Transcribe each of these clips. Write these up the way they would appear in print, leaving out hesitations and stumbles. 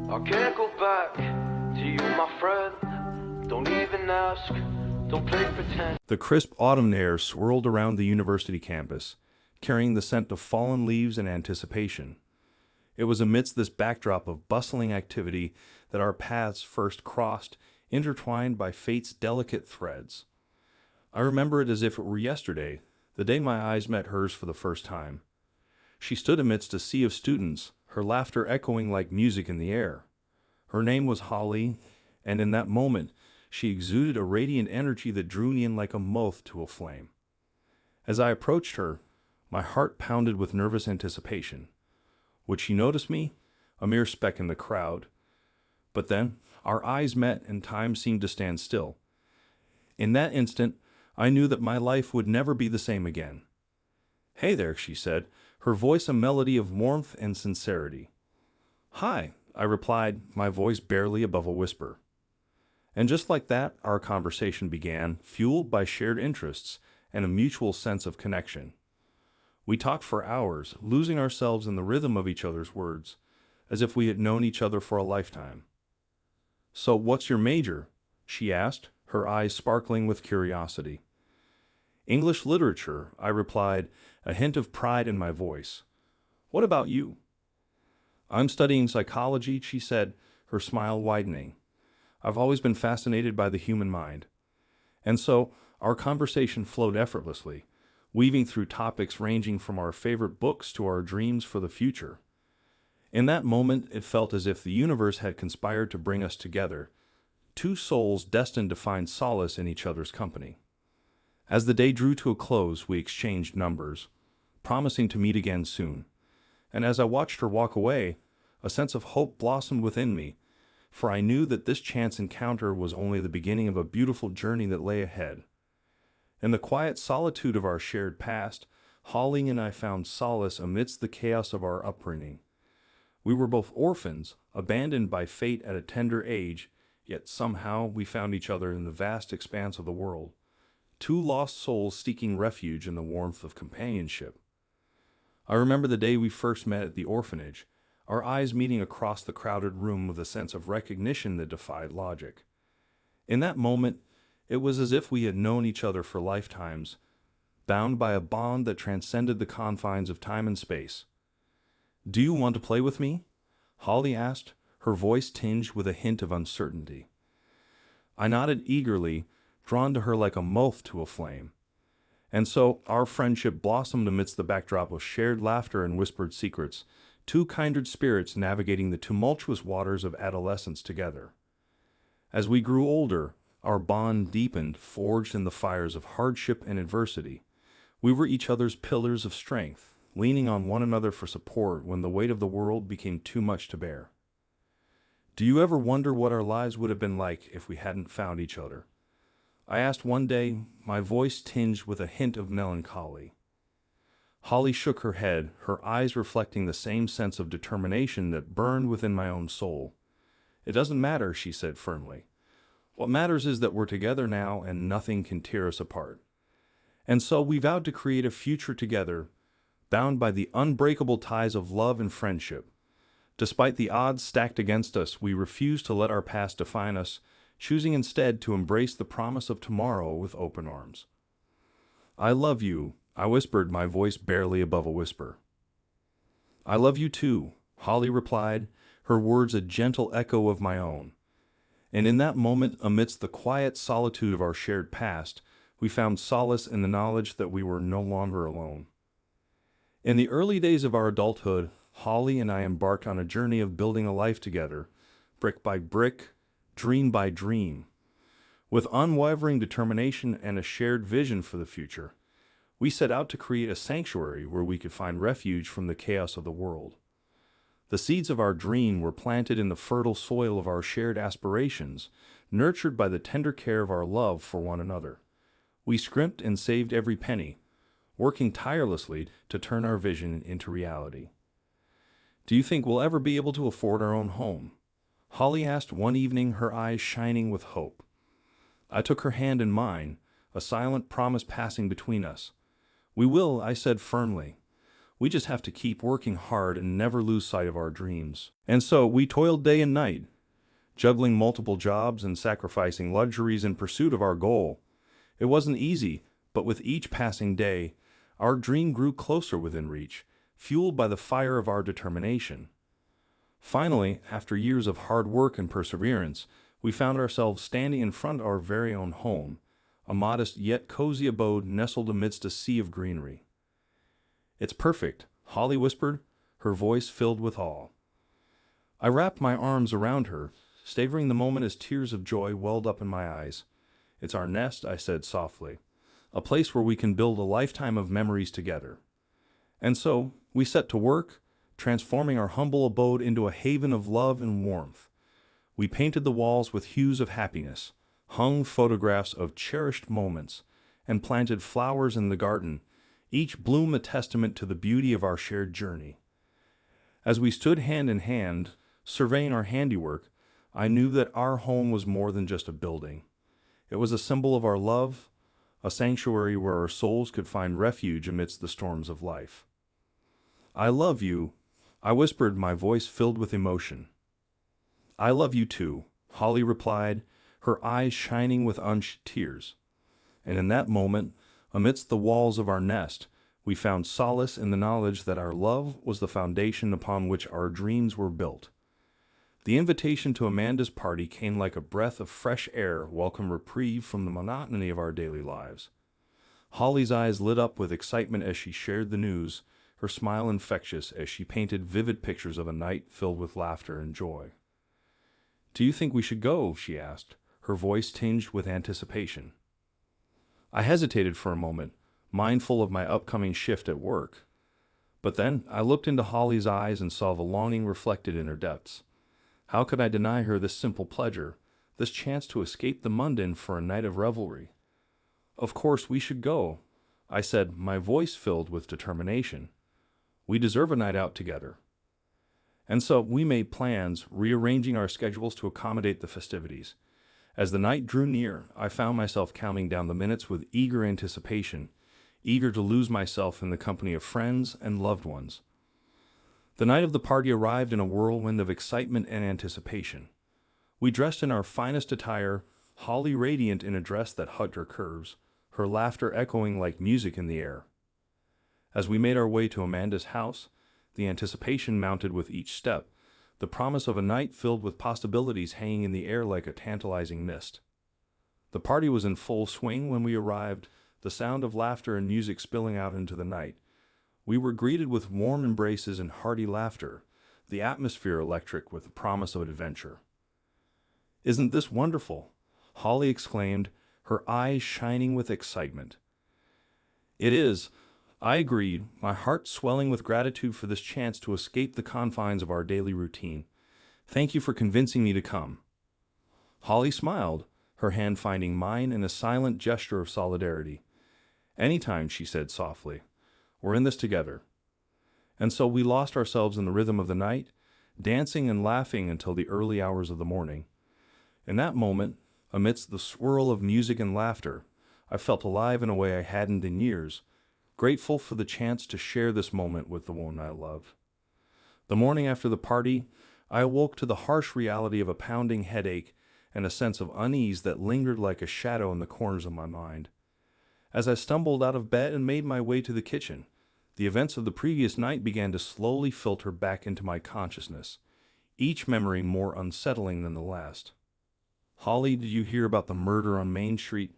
I can't go back to you, my friend. Don't even ask, don't play pretend. The crisp autumn air swirled around the university campus, carrying the scent of fallen leaves and anticipation. It was amidst this backdrop of bustling activity that our paths first crossed, intertwined by fate's delicate threads. I remember it as if it were yesterday, the day my eyes met hers for the first time. She stood amidst a sea of students, her laughter echoing like music in the air. Her name was Holly, and in that moment, she exuded a radiant energy that drew me in like a moth to a flame. As I approached her, my heart pounded with nervous anticipation. Would she notice me? A mere speck in the crowd. But then, our eyes met and time seemed to stand still. In that instant, I knew that my life would never be the same again. "Hey there," she said, her voice a melody of warmth and sincerity. "Hi," I replied, my voice barely above a whisper. And just like that, our conversation began, fueled by shared interests and a mutual sense of connection. We talked for hours, losing ourselves in the rhythm of each other's words, as if we had known each other for a lifetime. "So, what's your major?" she asked, her eyes sparkling with curiosity. "English literature," I replied, a hint of pride in my voice. "What about you?" "I'm studying psychology," she said, her smile widening. "I've always been fascinated by the human mind." And so, our conversation flowed effortlessly, weaving through topics ranging from our favorite books to our dreams for the future. In that moment, it felt as if the universe had conspired to bring us together, two souls destined to find solace in each other's company. As the day drew to a close, we exchanged numbers, promising to meet again soon. And as I watched her walk away, a sense of hope blossomed within me, for I knew that this chance encounter was only the beginning of a beautiful journey that lay ahead. In the quiet solitude of our shared past, Holly and I found solace amidst the chaos of our upbringing. We were both orphans, abandoned by fate at a tender age, yet somehow we found each other in the vast expanse of the world, two lost souls seeking refuge in the warmth of companionship. I remember the day we first met at the orphanage, our eyes meeting across the crowded room with a sense of recognition that defied logic. In that moment, it was as if we had known each other for lifetimes, bound by a bond that transcended the confines of time and space. "Do you want to play with me?" Holly asked, her voice tinged with a hint of uncertainty. I nodded eagerly, drawn to her like a moth to a flame. And so, our friendship blossomed amidst the backdrop of shared laughter and whispered secrets, two kindred spirits navigating the tumultuous waters of adolescence together. As we grew older, our bond deepened, forged in the fires of hardship and adversity. We were each other's pillars of strength, leaning on one another for support when the weight of the world became too much to bear. "Do you ever wonder what our lives would have been like if we hadn't found each other?" I asked one day, my voice tinged with a hint of melancholy. Holly shook her head, her eyes reflecting the same sense of determination that burned within my own soul. "It doesn't matter," she said firmly. "What matters is that we're together now and nothing can tear us apart." And so we vowed to create a future together, bound by the unbreakable ties of love and friendship. Despite the odds stacked against us, we refused to let our past define us, choosing instead to embrace the promise of tomorrow with open arms. "I love you," I whispered, my voice barely above a whisper. "I love you too," Holly replied, her words a gentle echo of my own. And in that moment, amidst the quiet solitude of our shared past, we found solace in the knowledge that we were no longer alone. In the early days of our adulthood, Holly and I embarked on a journey of building a life together, brick by brick, dream by dream. With unwavering determination and a shared vision for the future, we set out to create a sanctuary where we could find refuge from the chaos of the world. The seeds of our dream were planted in the fertile soil of our shared aspirations, nurtured by the tender care of our love for one another. We scrimped and saved every penny, working tirelessly to turn our vision into reality. "Do you think we'll ever be able to afford our own home?" Holly asked one evening, her eyes shining with hope. I took her hand in mine, a silent promise passing between us. "We will," I said firmly. We just have to keep working hard and never lose sight of our dreams. And so we toiled day and night, juggling multiple jobs and sacrificing luxuries in pursuit of our goal. It wasn't easy, but with each passing day, our dream grew closer within reach, fueled by the fire of our determination. Finally, after years of hard work and perseverance, we found ourselves standing in front of our very own home, a modest yet cozy abode nestled amidst a sea of greenery. "It's perfect," Holly whispered, her voice filled with awe. I wrapped my arms around her, savoring the moment as tears of joy welled up in my eyes. "It's our nest," I said softly, "a place where we can build a lifetime of memories together." And so, we set to work, transforming our humble abode into a haven of love and warmth. We painted the walls with hues of happiness, hung photographs of cherished moments, and planted flowers in the garden, each bloom a testament to the beauty of our shared journey. As we stood hand in hand, surveying our handiwork, I knew that our home was more than just a building. It was a symbol of our love, a sanctuary where our souls could find refuge amidst the storms of life. "I love you," I whispered, my voice filled with emotion. "I love you too," Holly replied, her eyes shining with unshed tears. And in that moment, amidst the walls of our nest, we found solace in the knowledge that our love was the foundation upon which our dreams were built. The invitation to Amanda's party came like a breath of fresh air, welcome reprieve from the monotony of our daily lives. Holly's eyes lit up with excitement as she shared the news, her smile infectious as she painted vivid pictures of a night filled with laughter and joy. "Do you think we should go?" she asked, her voice tinged with anticipation. I hesitated for a moment, mindful of my upcoming shift at work. But then I looked into Holly's eyes and saw the longing reflected in her depths. How could I deny her this simple pleasure, this chance to escape the mundane for a night of revelry? "Of course we should go," I said, my voice filled with determination. "We deserve a night out together." And so we made plans, rearranging our schedules to accommodate the festivities. As the night drew near, I found myself counting down the minutes with eager anticipation, eager to lose myself in the company of friends and loved ones. The night of the party arrived in a whirlwind of excitement and anticipation. We dressed in our finest attire, Holly radiant in a dress that hugged her curves, her laughter echoing like music in the air. As we made our way to Amanda's house, the anticipation mounted with each step, the promise of a night filled with possibilities hanging in the air like a tantalizing mist. The party was in full swing when we arrived, the sound of laughter and music spilling out into the night. We were greeted with warm embraces and hearty laughter, the atmosphere electric with the promise of adventure. "Isn't this wonderful?" Holly exclaimed, her eyes shining with excitement. "It is," I agreed, my heart swelling with gratitude for this chance to escape the confines of our daily routine. "Thank you for convincing me to come." Holly smiled, her hand finding mine in a silent gesture of solidarity. "Anytime," she said softly. "We're in this together." And so we lost ourselves in the rhythm of the night, dancing and laughing until the early hours of the morning. In that moment, amidst the swirl of music and laughter, I felt alive in a way I hadn't in years, grateful for the chance to share this moment with the one I love. The morning after the party, I awoke to the harsh reality of a pounding headache and a sense of unease that lingered like a shadow in the corners of my mind. As I stumbled out of bed and made my way to the kitchen, the events of the previous night began to slowly filter back into my consciousness, each memory more unsettling than the last. "Holly, did you hear about the murder on Main Street?"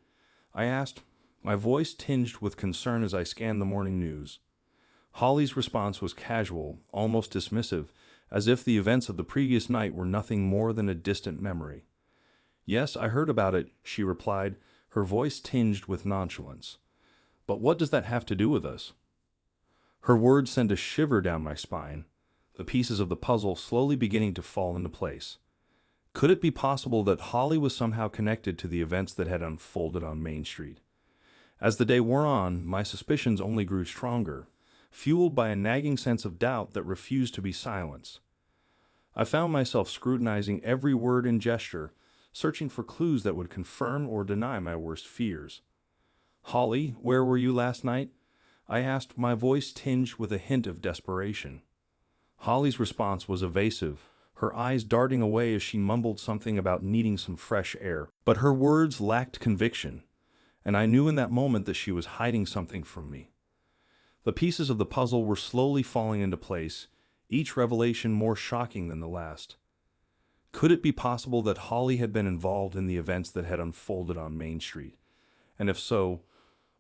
I asked, my voice tinged with concern as I scanned the morning news. Holly's response was casual, almost dismissive, as if the events of the previous night were nothing more than a distant memory. "Yes, I heard about it," she replied, her voice tinged with nonchalance. "But what does that have to do with us?" Her words sent a shiver down my spine, the pieces of the puzzle slowly beginning to fall into place. Could it be possible that Holly was somehow connected to the events that had unfolded on Main Street? As the day wore on, my suspicions only grew stronger, fueled by a nagging sense of doubt that refused to be silenced. I found myself scrutinizing every word and gesture, searching for clues that would confirm or deny my worst fears. "Holly, where were you last night?" I asked, my voice tinged with a hint of desperation. Holly's response was evasive, her eyes darting away as she mumbled something about needing some fresh air. But her words lacked conviction, and I knew in that moment that she was hiding something from me. The pieces of the puzzle were slowly falling into place, each revelation more shocking than the last. Could it be possible that Holly had been involved in the events that had unfolded on Main Street? And if so,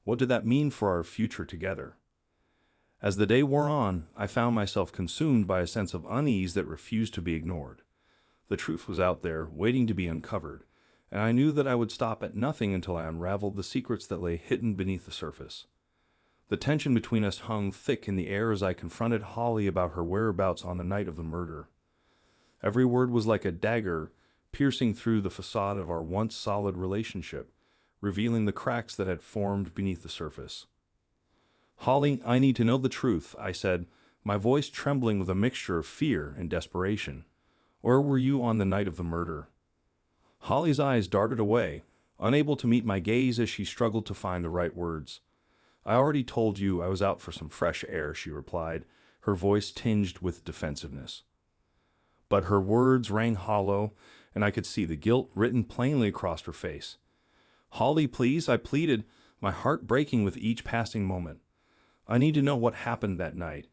what did that mean for our future together? As the day wore on, I found myself consumed by a sense of unease that refused to be ignored. The truth was out there, waiting to be uncovered, and I knew that I would stop at nothing until I unraveled the secrets that lay hidden beneath the surface. The tension between us hung thick in the air as I confronted Holly about her whereabouts on the night of the murder. Every word was like a dagger, piercing through the facade of our once solid relationship, revealing the cracks that had formed beneath the surface. "Holly, I need to know the truth," I said, my voice trembling with a mixture of fear and desperation. "Where were you on the night of the murder?" Holly's eyes darted away, unable to meet my gaze as she struggled to find the right words. "I already told you I was out for some fresh air," she replied, her voice tinged with defensiveness. But her words rang hollow, and I could see the guilt written plainly across her face. "Holly, please," I pleaded, my heart breaking with each passing moment. "I need to know what happened that night.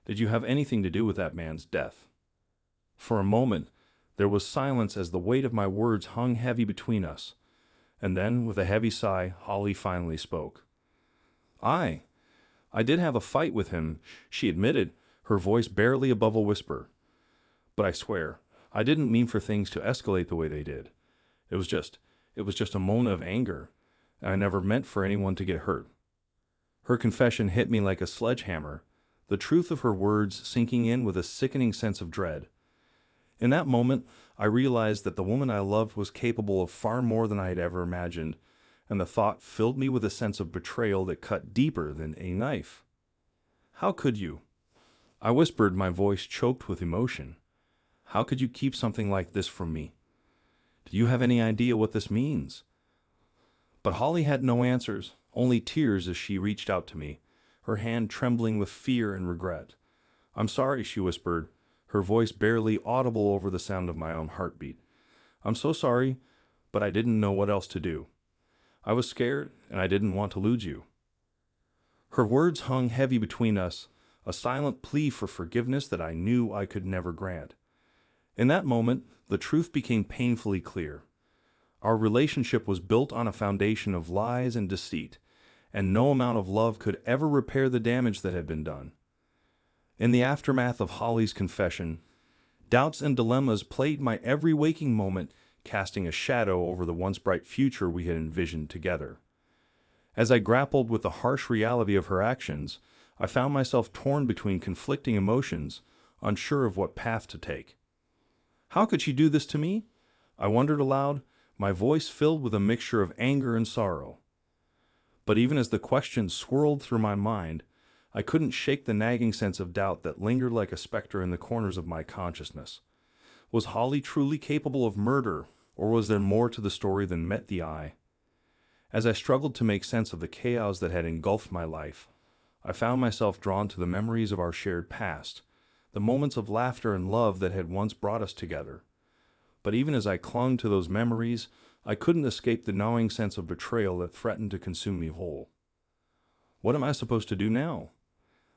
Did you have anything to do with that man's death?" For a moment, there was silence as the weight of my words hung heavy between us. And then, with a heavy sigh, Holly finally spoke. I did have a fight with him," she admitted, her voice barely above a whisper. "But I swear, I didn't mean for things to escalate the way they did. It was just a moment of anger, and I never meant for anyone to get hurt." Her confession hit me like a sledgehammer, the truth of her words sinking in with a sickening sense of dread. In that moment, I realized that the woman I loved was capable of far more than I had ever imagined, and the thought filled me with a sense of betrayal that cut deeper than a knife. "How could you?" I whispered, my voice choked with emotion. "How could you keep something like this from me? Do you have any idea what this means?" But Holly had no answers, only tears as she reached out to me, her hand trembling with fear and regret. "I'm sorry," she whispered, her voice barely audible over the sound of my own heartbeat. "I'm so sorry, but I didn't know what else to do. I was scared, and I didn't want to lose you." Her words hung heavy between us, a silent plea for forgiveness that I knew I could never grant. In that moment, the truth became painfully clear. Our relationship was built on a foundation of lies and deceit, and no amount of love could ever repair the damage that had been done. In the aftermath of Holly's confession, doubts and dilemmas plagued my every waking moment, casting a shadow over the once bright future we had envisioned together. As I grappled with the harsh reality of her actions, I found myself torn between conflicting emotions, unsure of what path to take. How could she do this to me? I wondered aloud, my voice filled with a mixture of anger and sorrow. But even as the question swirled through my mind, I couldn't shake the nagging sense of doubt that lingered like a specter in the corners of my consciousness. Was Holly truly capable of murder, or was there more to the story than met the eye? As I struggled to make sense of the chaos that had engulfed my life, I found myself drawn to the memories of our shared past, the moments of laughter and love that had once brought us together. But even as I clung to those memories, I couldn't escape the gnawing sense of betrayal that threatened to consume me whole. "What am I supposed to do now?"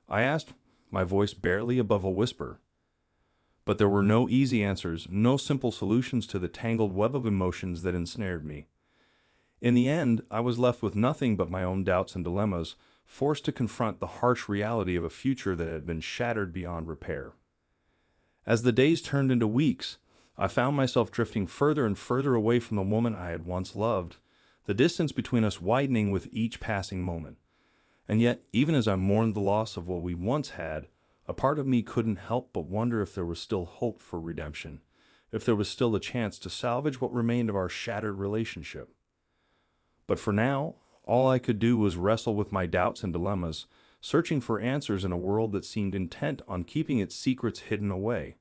I asked, my voice barely above a whisper. But there were no easy answers, no simple solutions to the tangled web of emotions that ensnared me. In the end, I was left with nothing but my own doubts and dilemmas, forced to confront the harsh reality of a future that had been shattered beyond repair. As the days turned into weeks, I found myself drifting further and further away from the woman I had once loved, the distance between us widening with each passing moment. And yet, even as I mourned the loss of what we once had, a part of me couldn't help but wonder if there was still hope for redemption, if there was still a chance to salvage what remained of our shattered relationship. But for now, all I could do was wrestle with my doubts and dilemmas, searching for answers in a world that seemed intent on keeping its secrets hidden away.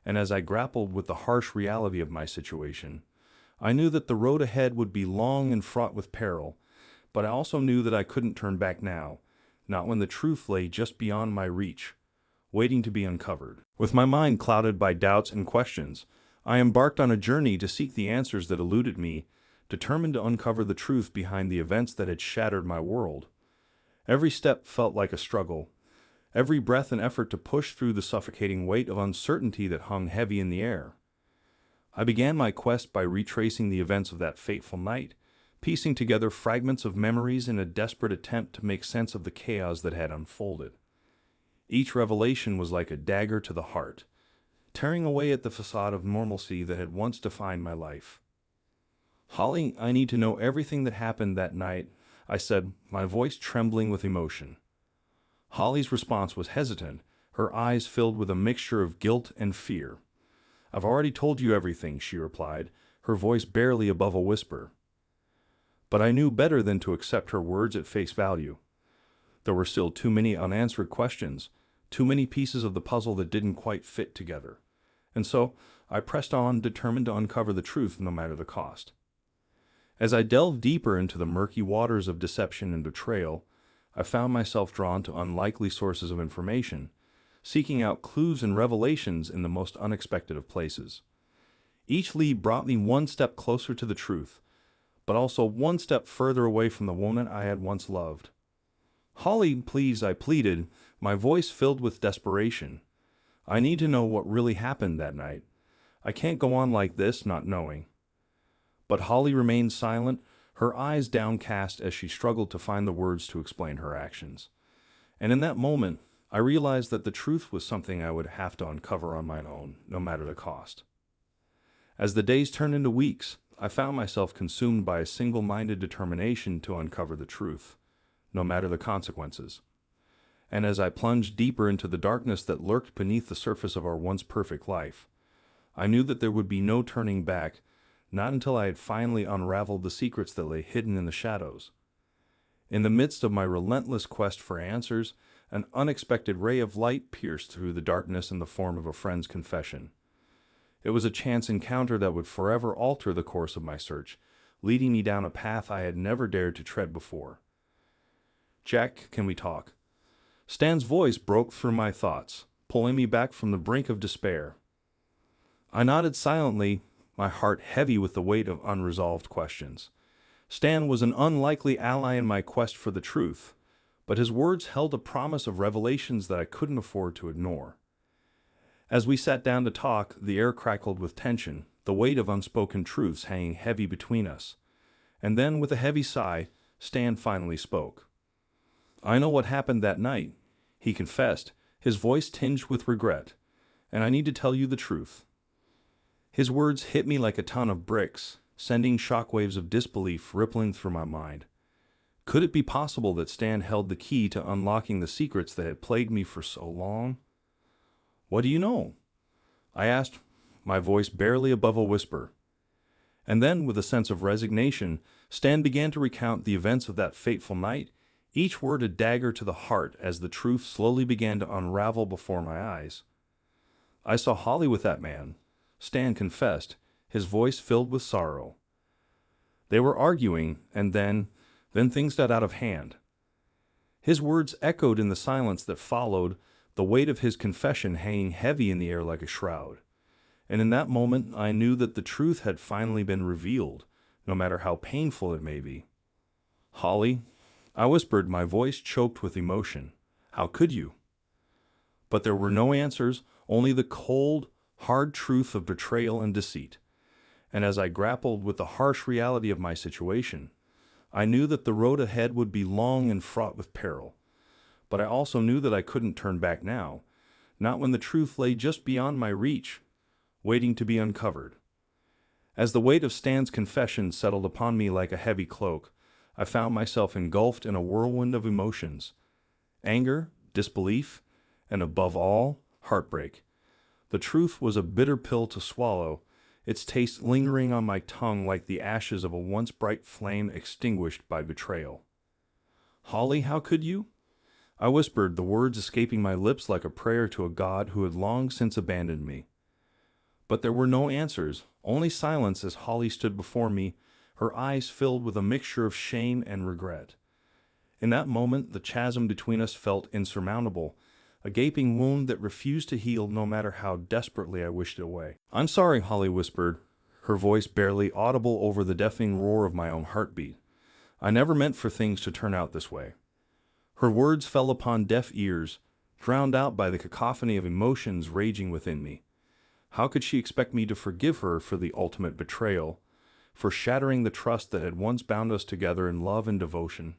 And as I grappled with the harsh reality of my situation, I knew that the road ahead would be long and fraught with peril, but I also knew that I couldn't turn back now, not when the truth lay just beyond my reach, waiting to be uncovered. With my mind clouded by doubts and questions, I embarked on a journey to seek the answers that eluded me, determined to uncover the truth behind the events that had shattered my world. Every step felt like a struggle, every breath an effort to push through the suffocating weight of uncertainty that hung heavy in the air. I began my quest by retracing the events of that fateful night, piecing together fragments of memories in a desperate attempt to make sense of the chaos that had unfolded. Each revelation was like a dagger to the heart, tearing away at the facade of normalcy that had once defined my life. "Holly, I need to know everything that happened that night," I said, my voice trembling with emotion. Holly's response was hesitant, her eyes filled with a mixture of guilt and fear. "I've already told you everything," she replied, her voice barely above a whisper. But I knew better than to accept her words at face value. There were still too many unanswered questions, too many pieces of the puzzle that didn't quite fit together. And so I pressed on, determined to uncover the truth no matter the cost. As I delved deeper into the murky waters of deception and betrayal, I found myself drawn to unlikely sources of information, seeking out clues and revelations in the most unexpected of places. Each lead brought me one step closer to the truth, but also one step further away from the woman I had once loved. "Holly, please," I pleaded, my voice filled with desperation. "I need to know what really happened that night. I can't go on like this, not knowing." But Holly remained silent, her eyes downcast as she struggled to find the words to explain her actions. And in that moment, I realized that the truth was something I would have to uncover on my own, no matter the cost. As the days turned into weeks, I found myself consumed by a single-minded determination to uncover the truth, no matter the consequences. And as I plunged deeper into the darkness that lurked beneath the surface of our once perfect life, I knew that there would be no turning back, not until I had finally unraveled the secrets that lay hidden in the shadows. In the midst of my relentless quest for answers, an unexpected ray of light pierced through the darkness in the form of a friend's confession. It was a chance encounter that would forever alter the course of my search, leading me down a path I had never dared to tread before. "Jack, can we talk?" Stan's voice broke through my thoughts, pulling me back from the brink of despair. I nodded silently, my heart heavy with the weight of unresolved questions. Stan was an unlikely ally in my quest for the truth, but his words held a promise of revelations that I couldn't afford to ignore. As we sat down to talk, the air crackled with tension, the weight of unspoken truths hanging heavy between us. And then, with a heavy sigh, Stan finally spoke. "I know what happened that night," he confessed, his voice tinged with regret, "and I need to tell you the truth." His words hit me like a ton of bricks, sending shockwaves of disbelief rippling through my mind. Could it be possible that Stan held the key to unlocking the secrets that had plagued me for so long? "What do you know?" I asked, my voice barely above a whisper. And then, with a sense of resignation, Stan began to recount the events of that fateful night, each word a dagger to the heart as the truth slowly began to unravel before my eyes. "I saw Holly with that man," Stan confessed, his voice filled with sorrow. "They were arguing, and then things got out of hand." His words echoed in the silence that followed, the weight of his confession hanging heavy in the air like a shroud. And in that moment, I knew that the truth had finally been revealed, no matter how painful it may be. "Holly," I whispered, my voice choked with emotion. "How could you?" But there were no answers, only the cold, hard truth of betrayal and deceit. And as I grappled with the harsh reality of my situation, I knew that the road ahead would be long and fraught with peril. But I also knew that I couldn't turn back now, not when the truth lay just beyond my reach, waiting to be uncovered. As the weight of Stan's confession settled upon me like a heavy cloak, I found myself engulfed in a whirlwind of emotions: anger, disbelief, and above all, heartbreak. The truth was a bitter pill to swallow, its taste lingering on my tongue like the ashes of a once bright flame extinguished by betrayal. "Holly, how could you?" I whispered, the words escaping my lips like a prayer to a God who had long since abandoned me. But there were no answers, only silence as Holly stood before me, her eyes filled with a mixture of shame and regret. In that moment, the chasm between us felt insurmountable, a gaping wound that refused to heal no matter how desperately I wished it away. "I'm sorry," Holly whispered, her voice barely audible over the deafening roar of my own heartbeat. "I never meant for things to turn out this way." Her words fell upon deaf ears, drowned out by the cacophony of emotions raging within me. How could she expect me to forgive her for the ultimate betrayal, for shattering the trust that had once bound us together in love and devotion?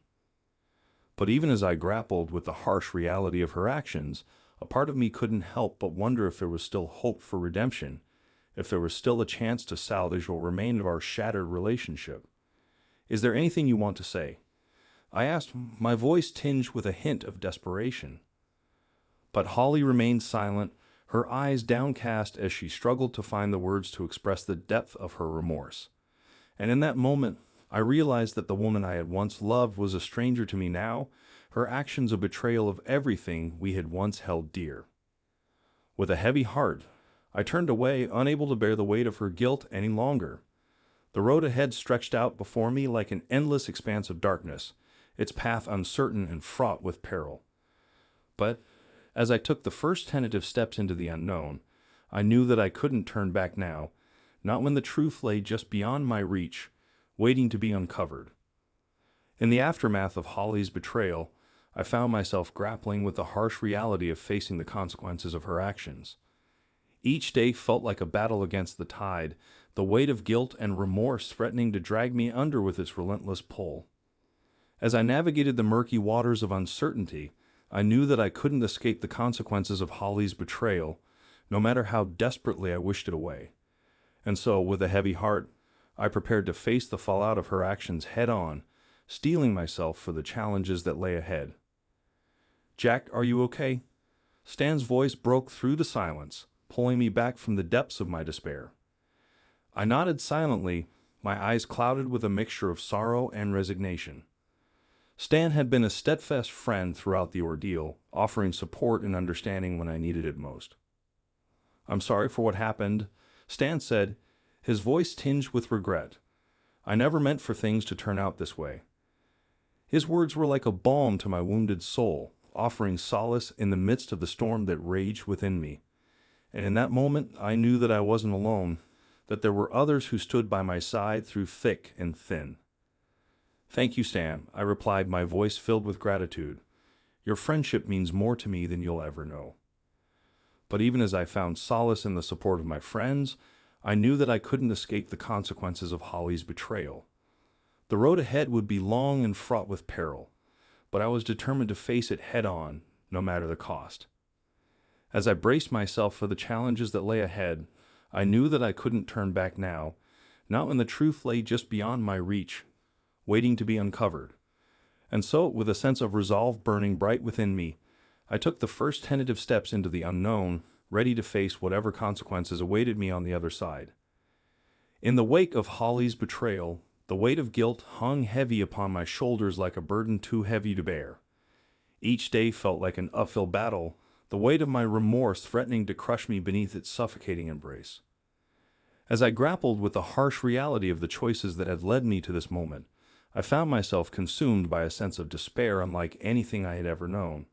But even as I grappled with the harsh reality of her actions, a part of me couldn't help but wonder if there was still hope for redemption, if there was still a chance to salvage what remained of our shattered relationship. "Is there anything you want to say?" I asked, my voice tinged with a hint of desperation. But Holly remained silent, her eyes downcast as she struggled to find the words to express the depth of her remorse. And in that moment, I realized that the woman I had once loved was a stranger to me now, her actions a betrayal of everything we had once held dear. With a heavy heart, I turned away, unable to bear the weight of her guilt any longer. The road ahead stretched out before me like an endless expanse of darkness, its path uncertain and fraught with peril. But as I took the first tentative steps into the unknown, I knew that I couldn't turn back now, not when the truth lay just beyond my reach, waiting to be uncovered. In the aftermath of Holly's betrayal, I found myself grappling with the harsh reality of facing the consequences of her actions. Each day felt like a battle against the tide, the weight of guilt and remorse threatening to drag me under with its relentless pull. As I navigated the murky waters of uncertainty, I knew that I couldn't escape the consequences of Holly's betrayal, no matter how desperately I wished it away. And so, with a heavy heart, I prepared to face the fallout of her actions head-on, steeling myself for the challenges that lay ahead. "Jack, are you okay?" Stan's voice broke through the silence, pulling me back from the depths of my despair. I nodded silently, my eyes clouded with a mixture of sorrow and resignation. Stan had been a steadfast friend throughout the ordeal, offering support and understanding when I needed it most. "I'm sorry for what happened," Stan said, his voice tinged with regret. "I never meant for things to turn out this way." His words were like a balm to my wounded soul, offering solace in the midst of the storm that raged within me. And in that moment, I knew that I wasn't alone, that there were others who stood by my side through thick and thin. "Thank you, Stan," I replied, my voice filled with gratitude. "Your friendship means more to me than you'll ever know." But even as I found solace in the support of my friends, I knew that I couldn't escape the consequences of Holly's betrayal. The road ahead would be long and fraught with peril, but I was determined to face it head-on, no matter the cost. As I braced myself for the challenges that lay ahead, I knew that I couldn't turn back now, not when the truth lay just beyond my reach, waiting to be uncovered. And so, with a sense of resolve burning bright within me, I took the first tentative steps into the unknown, ready to face whatever consequences awaited me on the other side. In the wake of Holly's betrayal, the weight of guilt hung heavy upon my shoulders like a burden too heavy to bear. Each day felt like an uphill battle, the weight of my remorse threatening to crush me beneath its suffocating embrace. As I grappled with the harsh reality of the choices that had led me to this moment, I found myself consumed by a sense of despair unlike anything I had ever known.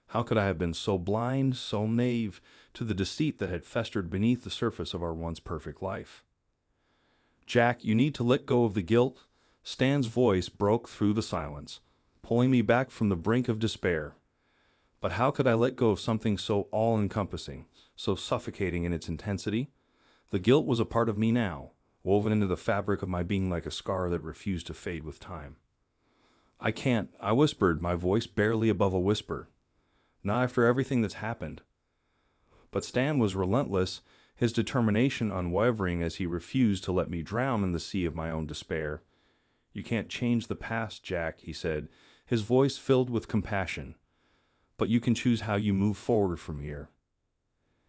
How could I have been so blind, so naive, to the deceit that had festered beneath the surface of our once perfect life? "Jack, you need to let go of the guilt." Stan's voice broke through the silence, pulling me back from the brink of despair. But how could I let go of something so all-encompassing, so suffocating in its intensity? The guilt was a part of me now, woven into the fabric of my being like a scar that refused to fade with time. "I can't," I whispered, my voice barely above a whisper. "Not after everything that's happened." But Stan was relentless, his determination unwavering as he refused to let me drown in the sea of my own despair. "You can't change the past, Jack," he said, his voice filled with compassion. "But you can choose how you move forward from here."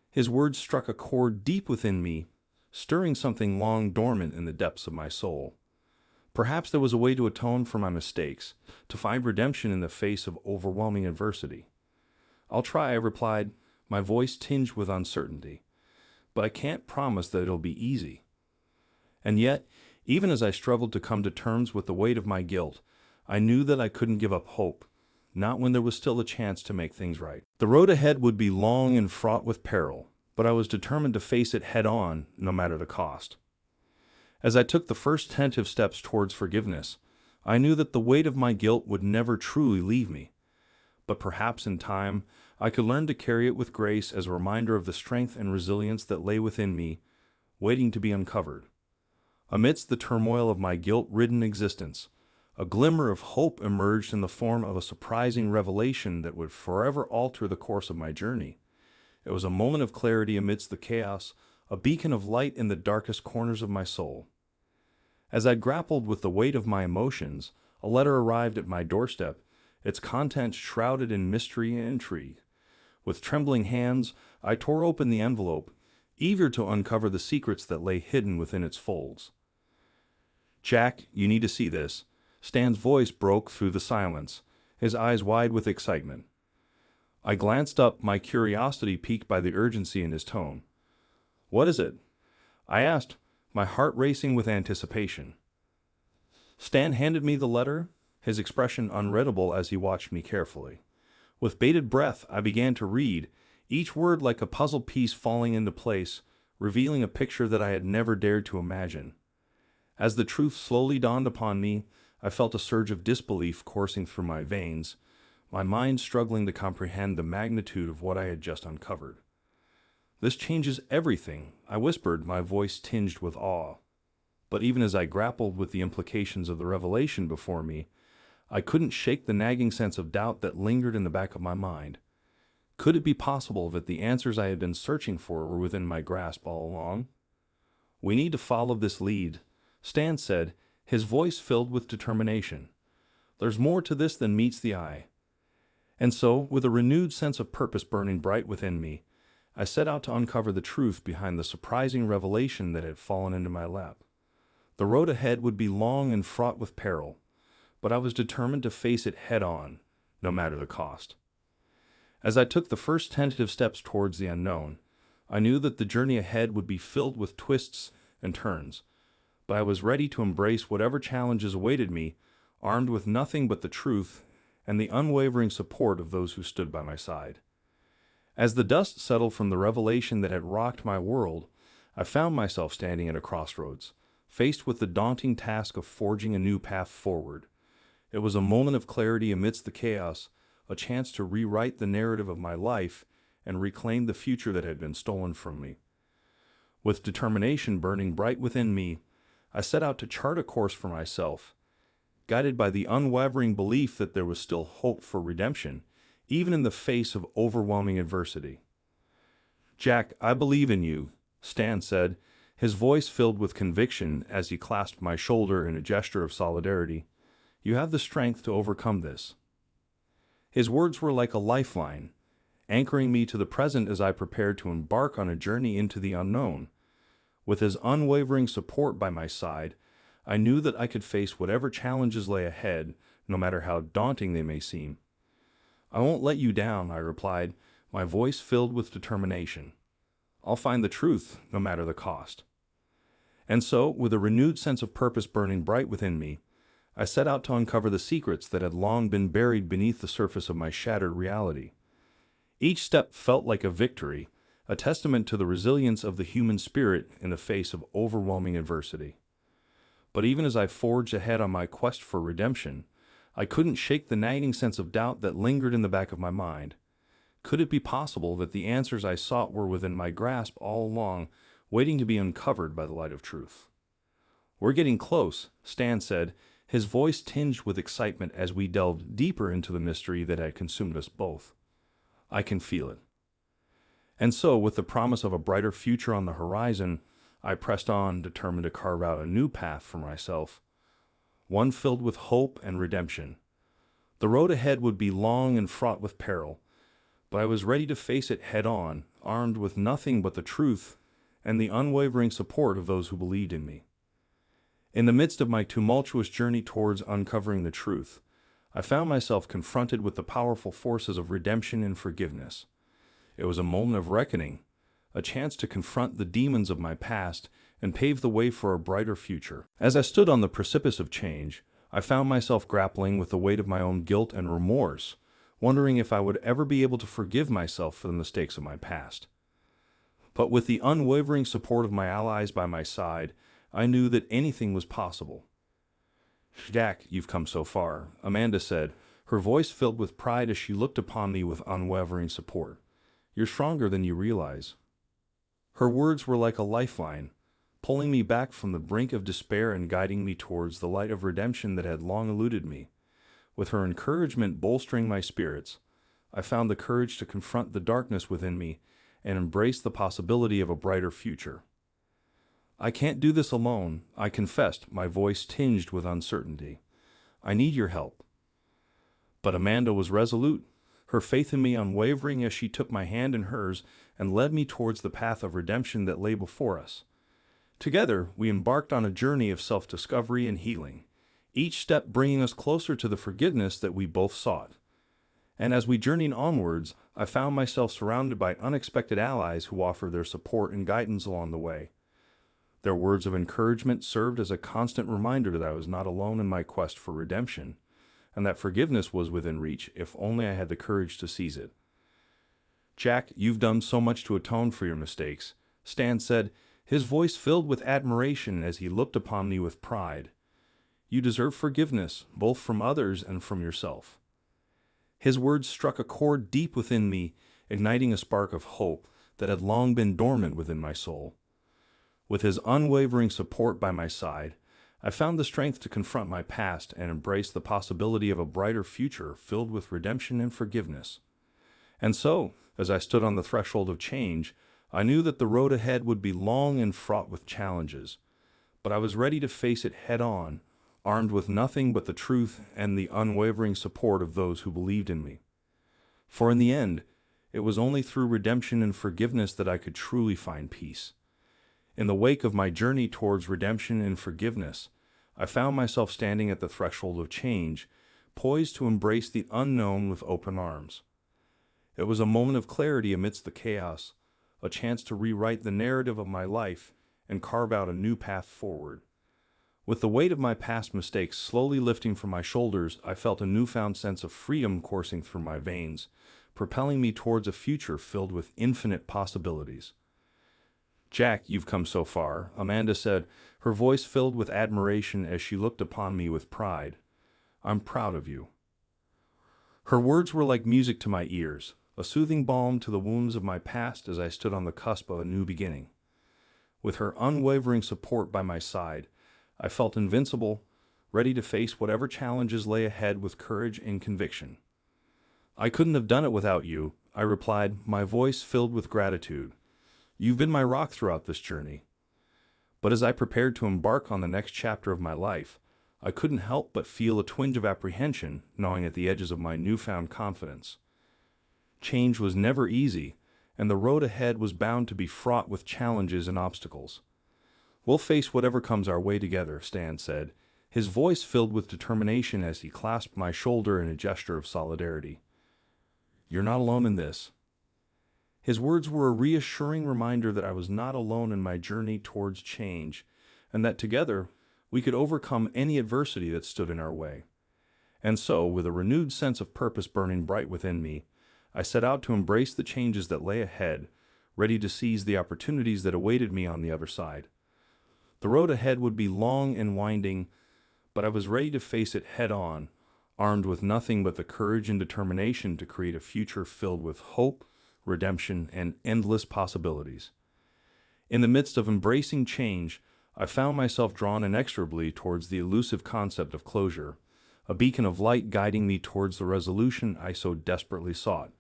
His words struck a chord deep within me, stirring something long dormant in the depths of my soul. Perhaps there was a way to atone for my mistakes, to find redemption in the face of overwhelming adversity. "I'll try," I replied, my voice tinged with uncertainty. "But I can't promise that it'll be easy." And yet, even as I struggled to come to terms with the weight of my guilt, I knew that I couldn't give up hope, not when there was still a chance to make things right. The road ahead would be long and fraught with peril, but I was determined to face it head-on, no matter the cost. As I took the first tentative steps towards forgiveness, I knew that the weight of my guilt would never truly leave me, but perhaps in time I could learn to carry it with grace as a reminder of the strength and resilience that lay within me, waiting to be uncovered. Amidst the turmoil of my guilt-ridden existence, a glimmer of hope emerged in the form of a surprising revelation that would forever alter the course of my journey. It was a moment of clarity amidst the chaos, a beacon of light in the darkest corners of my soul. As I grappled with the weight of my emotions, a letter arrived at my doorstep, its contents shrouded in mystery and intrigue. With trembling hands, I tore open the envelope, eager to uncover the secrets that lay hidden within its folds. "Jack, you need to see this." Stan's voice broke through the silence, his eyes wide with excitement. I glanced up, my curiosity piqued by the urgency in his tone. "What is it?" I asked, my heart racing with anticipation. Stan handed me the letter, his expression unreadable as he watched me carefully. With bated breath, I began to read, each word like a puzzle piece falling into place, revealing a picture that I had never dared to imagine. As the truth slowly dawned upon me, I felt a surge of disbelief coursing through my veins, my mind struggling to comprehend the magnitude of what I had just uncovered. "This changes everything," I whispered, my voice tinged with awe. But even as I grappled with the implications of the revelation before me, I couldn't shake the nagging sense of doubt that lingered in the back of my mind. Could it be possible that the answers I had been searching for were within my grasp all along? "We need to follow this lead," Stan said, his voice filled with determination. "There's more to this than meets the eye." And so, with a renewed sense of purpose burning bright within me, I set out to uncover the truth behind the surprising revelation that had fallen into my lap. The road ahead would be long and fraught with peril, but I was determined to face it head-on, no matter the cost. As I took the first tentative steps towards the unknown, I knew that the journey ahead would be filled with twists and turns, but I was ready to embrace whatever challenges awaited me, armed with nothing but the truth and the unwavering support of those who stood by my side. As the dust settled from the revelation that had rocked my world, I found myself standing at a crossroads, faced with the daunting task of forging a new path forward. It was a moment of clarity amidst the chaos, a chance to rewrite the narrative of my life and reclaim the future that had been stolen from me. With determination burning bright within me, I set out to chart a course for myself, guided by the unwavering belief that there was still hope for redemption, even in the face of overwhelming adversity. "Jack, I believe in you," Stan said, his voice filled with conviction as he clasped my shoulder in a gesture of solidarity. "You have the strength to overcome this." His words were like a lifeline, anchoring me to the present as I prepared to embark on a journey into the unknown. With his unwavering support by my side, I knew that I could face whatever challenges lay ahead, no matter how daunting they may seem. "I won't let you down," I replied, my voice filled with determination. "I'll find the truth, no matter the cost." And so, with a renewed sense of purpose burning bright within me, I set out to uncover the secrets that had long been buried beneath the surface of my shattered reality. Each step felt like a victory, a testament to the resilience of the human spirit in the face of overwhelming adversity. But even as I forged ahead on my quest for redemption, I couldn't shake the nagging sense of doubt that lingered in the back of my mind. Could it be possible that the answers I sought were within my grasp all along, waiting to be uncovered by the light of truth? "We're getting close," Stan said, his voice tinged with excitement as we delved deeper into the mystery that had consumed us both. "I can feel it." And so, with the promise of a brighter future on the horizon, I pressed on, determined to carve out a new path for myself, one filled with hope and redemption. The road ahead would be long and fraught with peril, but I was ready to face it head-on, armed with nothing but the truth and the unwavering support of those who believed in me. In the midst of my tumultuous journey towards uncovering the truth, I found myself confronted with the powerful forces of redemption and forgiveness. It was a moment of reckoning, a chance to confront the demons of my past and pave the way for a brighter future. As I stood on the precipice of change, I found myself grappling with the weight of my own guilt and remorse, wondering if I would ever be able to forgive myself for the mistakes of my past. But with the unwavering support of my allies by my side, I knew that anything was possible. "Jack, you've come so far," Amanda said, her voice filled with pride as she looked upon me with unwavering support. "You're stronger than you realize." Her words were like a lifeline, pulling me back from the brink of despair and guiding me towards the light of redemption that had long eluded me. With her encouragement bolstering my spirits, I found the courage to confront the darkness within me and embrace the possibility of a brighter future. "I can't do this alone," I confessed, my voice tinged with uncertainty. "I need your help." But Amanda was resolute, her faith in me unwavering as she took my hand in hers and led me towards the path of redemption that lay before us. Together, we embarked on a journey of self-discovery and healing, each step bringing us closer to the forgiveness that we both sought. And as we journeyed onwards, I found myself surrounded by unexpected allies who offered their support and guidance along the way. Their words of encouragement served as a constant reminder that I was not alone in my quest for redemption, and that forgiveness was within reach if only I had the courage to seize it. "Jack, you've done so much to atone for your mistakes," Stan said, his voice filled with admiration as he looked upon me with pride. "You deserve forgiveness, both from others and from yourself." His words struck a chord deep within me, igniting a spark of hope that had long been dormant within my soul. With his unwavering support by my side, I found the strength to confront my past and embrace the possibility of a brighter future filled with redemption and forgiveness. And so, as I stood on the threshold of change, I knew that the road ahead would be long and fraught with challenges, but I was ready to face it head-on, armed with nothing but the truth and the unwavering support of those who believed in me. For in the end, it was only through redemption and forgiveness that I could truly find peace. In the wake of my journey towards redemption and forgiveness, I found myself standing at the threshold of change, poised to embrace the unknown with open arms. It was a moment of clarity amidst the chaos, a chance to rewrite the narrative of my life and carve out a new path forward. With the weight of my past mistakes slowly lifting from my shoulders, I felt a newfound sense of freedom coursing through my veins, propelling me towards a future filled with infinite possibilities. "Jack, you've come so far," Amanda said, her voice filled with admiration as she looked upon me with pride. "I'm proud of you." Her words were like music to my ears, a soothing balm to the wounds of my past as I stood on the cusp of a new beginning. With her unwavering support by my side, I felt invincible, ready to face whatever challenges lay ahead with courage and conviction. "I couldn't have done it without you," I replied, my voice filled with gratitude. "You've been my rock throughout this journey." But as I prepared to embark on the next chapter of my life, I couldn't help but feel a twinge of apprehension gnawing at the edges of my newfound confidence. Change was never easy, and the road ahead was bound to be fraught with challenges and obstacles. "We'll face whatever comes our way together," Stan said, his voice filled with determination as he clasped my shoulder in a gesture of solidarity. "You're not alone in this." His words were a reassuring reminder that I was not alone in my journey towards change, and that together we could overcome any adversity that stood in our way. And so, with a renewed sense of purpose burning bright within me, I set out to embrace the changes that lay ahead, ready to seize the opportunities that awaited me on the other side. The road ahead would be long and winding, but I was ready to face it head-on, armed with nothing but the courage and determination to create a future filled with hope, redemption, and endless possibilities. In the midst of embracing change, I found myself drawn inexorably towards the elusive concept of closure, a beacon of light guiding me towards the resolution I so desperately sought.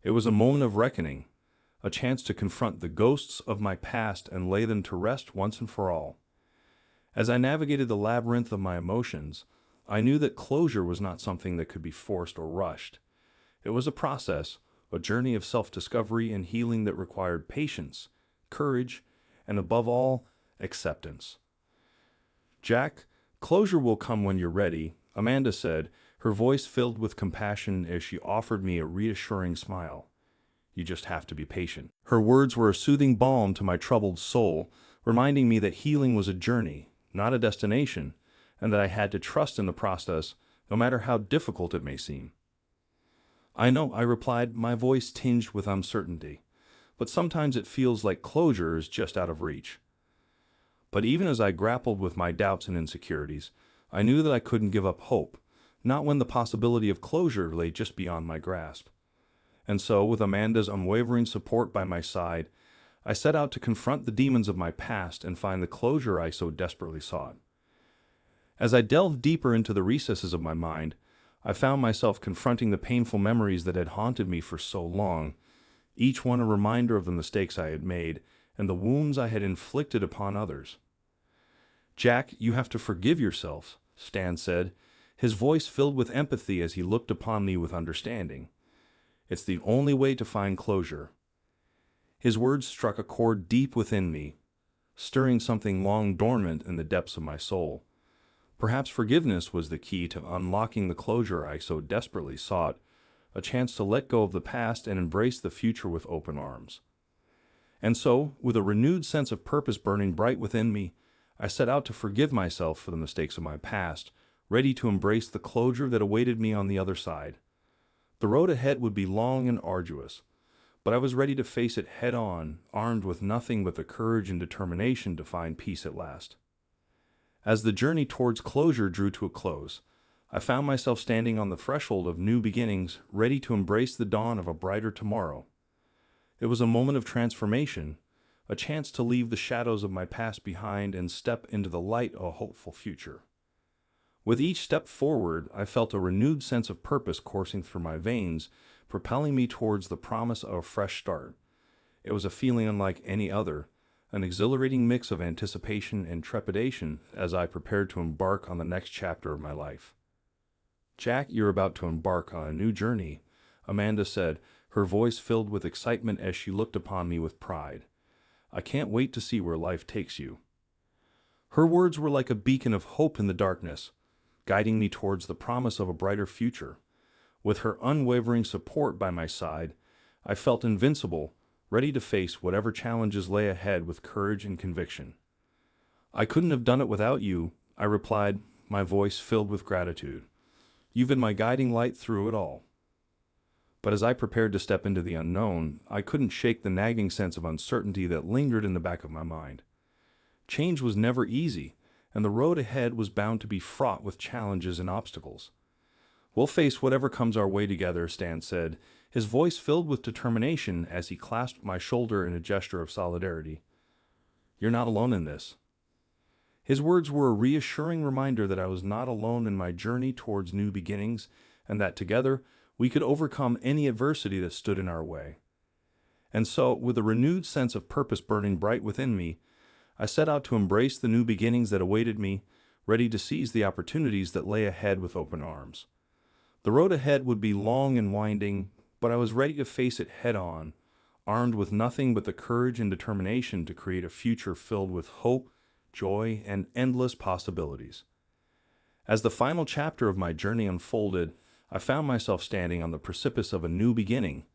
It was a moment of reckoning, a chance to confront the ghosts of my past and lay them to rest once and for all. As I navigated the labyrinth of my emotions, I knew that closure was not something that could be forced or rushed. It was a process, a journey of self-discovery and healing that required patience, courage, and above all, acceptance. "Jack, closure will come when you're ready," Amanda said, her voice filled with compassion as she offered me a reassuring smile. "You just have to be patient." Her words were a soothing balm to my troubled soul, reminding me that healing was a journey, not a destination, and that I had to trust in the process, no matter how difficult it may seem. I know, I replied, my voice tinged with uncertainty, but sometimes it feels like closure is just out of reach. But even as I grappled with my doubts and insecurities, I knew that I couldn't give up hope, not when the possibility of closure lay just beyond my grasp. And so, with Amanda's unwavering support by my side, I set out to confront the demons of my past and find the closure I so desperately sought. As I delved deeper into the recesses of my mind, I found myself confronting the painful memories that had haunted me for so long, each one a reminder of the mistakes I had made and the wounds I had inflicted upon others. "Jack, you have to forgive yourself," Stan said, his voice filled with empathy as he looked upon me with understanding. "It's the only way to find closure." His words struck a chord deep within me, stirring something long dormant in the depths of my soul. Perhaps forgiveness was the key to unlocking the closure I so desperately sought, a chance to let go of the past and embrace the future with open arms. And so, with a renewed sense of purpose burning bright within me, I set out to forgive myself for the mistakes of my past, ready to embrace the closure that awaited me on the other side. The road ahead would be long and arduous, but I was ready to face it head on, armed with nothing but the courage and determination to find peace at last. As the journey towards closure drew to a close, I found myself standing on the threshold of new beginnings, ready to embrace the dawn of a brighter tomorrow. It was a moment of transformation, a chance to leave the shadows of my past behind and step into the light of a hopeful future. With each step forward, I felt a renewed sense of purpose coursing through my veins, propelling me towards the promise of a fresh start. It was a feeling unlike any other, an exhilarating mix of anticipation and trepidation as I prepared to embark on the next chapter of my life. "Jack, you're about to embark on a new journey," Amanda said, her voice filled with excitement as she looked upon me with pride. "I can't wait to see where life takes you." Her words were like a beacon of hope in the darkness, guiding me towards the promise of a brighter future. With her unwavering support by my side, I felt invincible, ready to face whatever challenges lay ahead with courage and conviction. "I couldn't have done it without you," I replied, my voice filled with gratitude. "You've been my guiding light through it all." But as I prepared to step into the unknown, I couldn't shake the nagging sense of uncertainty that lingered in the back of my mind. Change was never easy, and the road ahead was bound to be fraught with challenges and obstacles. "We'll face whatever comes our way together," Stan said, his voice filled with determination as he clasped my shoulder in a gesture of solidarity. "You're not alone in this." His words were a reassuring reminder that I was not alone in my journey towards new beginnings, and that together we could overcome any adversity that stood in our way. And so, with a renewed sense of purpose burning bright within me, I set out to embrace the new beginnings that awaited me, ready to seize the opportunities that lay ahead with open arms. The road ahead would be long and winding, but I was ready to face it head on, armed with nothing but the courage and determination to create a future filled with hope, joy, and endless possibilities. As the final chapter of my journey unfolded, I found myself standing on the precipice of a new beginning,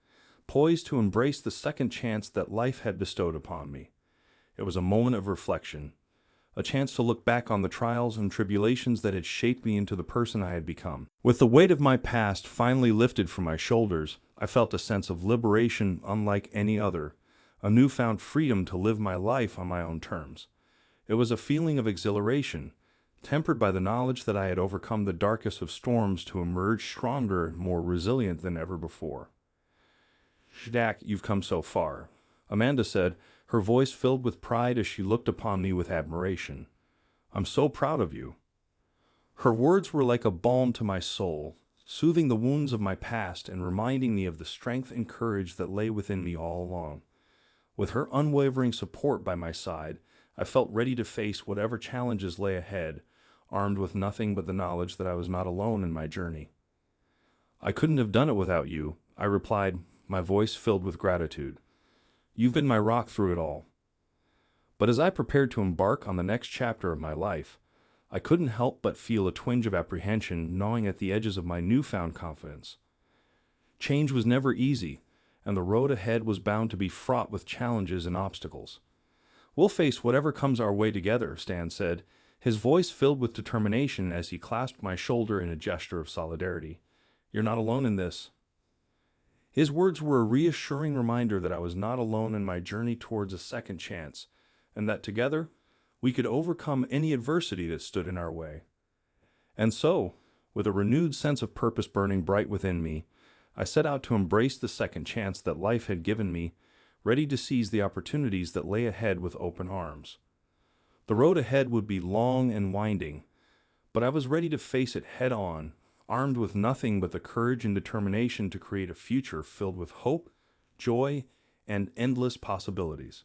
poised to embrace the second chance that life had bestowed upon me. It was a moment of reflection, a chance to look back on the trials and tribulations that had shaped me into the person I had become. With the weight of my past finally lifted from my shoulders, I felt a sense of liberation unlike any other, a newfound freedom to live my life on my own terms. It was a feeling of exhilaration, tempered by the knowledge that I had overcome the darkest of storms to emerge stronger and more resilient than ever before. "Jack, you've come so far," Amanda said, her voice filled with pride as she looked upon me with admiration. "I'm so proud of you." Her words were like a balm to my soul, soothing the wounds of my past and reminding me of the strength and courage that lay within me all along. With her unwavering support by my side, I felt ready to face whatever challenges lay ahead, armed with nothing but the knowledge that I was not alone in my journey. "I couldn't have done it without you," I replied, my voice filled with gratitude. "You've been my rock through it all." But as I prepared to embark on the next chapter of my life, I couldn't help but feel a twinge of apprehension gnawing at the edges of my newfound confidence. Change was never easy, and the road ahead was bound to be fraught with challenges and obstacles. "We'll face whatever comes our way together," Stan said, his voice filled with determination as he clasped my shoulder in a gesture of solidarity. "You're not alone in this." His words were a reassuring reminder that I was not alone in my journey towards a second chance, and that together we could overcome any adversity that stood in our way. And so, with a renewed sense of purpose burning bright within me, I set out to embrace the second chance that life had given me, ready to seize the opportunities that lay ahead with open arms. The road ahead would be long and winding, but I was ready to face it head on, armed with nothing but the courage and determination to create a future filled with hope, joy, and endless possibilities.